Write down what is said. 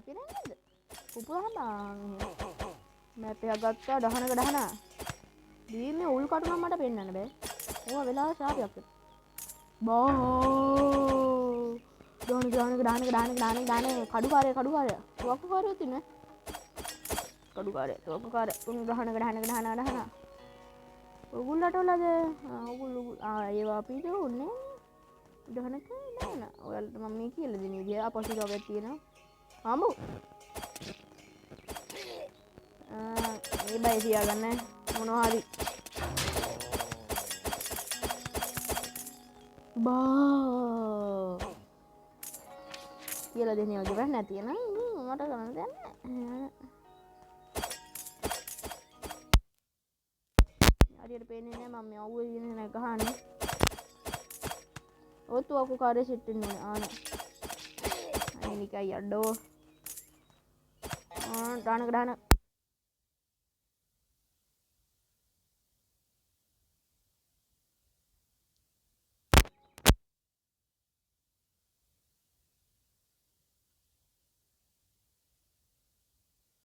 පේන්නේ නැද්ද? පුපුරහම මැප් එකක් ගත්තා දහන. දීමේ උල් කටු නම් මට පෙන්වන්න බෑ. ඕවා වෙලාව ශාපයක් වෙනවා. බෝ දාන කඩුකාරය තුවක්කුකාරයෝ තින්නේ. කඩුකාරය තුවක්කුකාරය ගහන. ඔගුල්ලට වලද ඔගුල් ඒවා අපි දුන්නේ. දහනක දාන. ඔයාලට මම මේ කියලා දෙන විදිය අපොසිට් එකක් තියෙනවා. ආඹු. මේ බයි තියාගන්න මොනවා හරි. බා කියලා දෙන්නේ වගේ බෑ නැති නං මට කරන්න දෙයක් නැහැ. හරියට පේන්නේ නැහැ මම මේ අවුවේ ඉන්නේ නැහැ ගහන්නේ. ඔතු අකු කාර්ය සිට් වෙන්නේ ආනේ. අනිකයි යඩෝ. දාන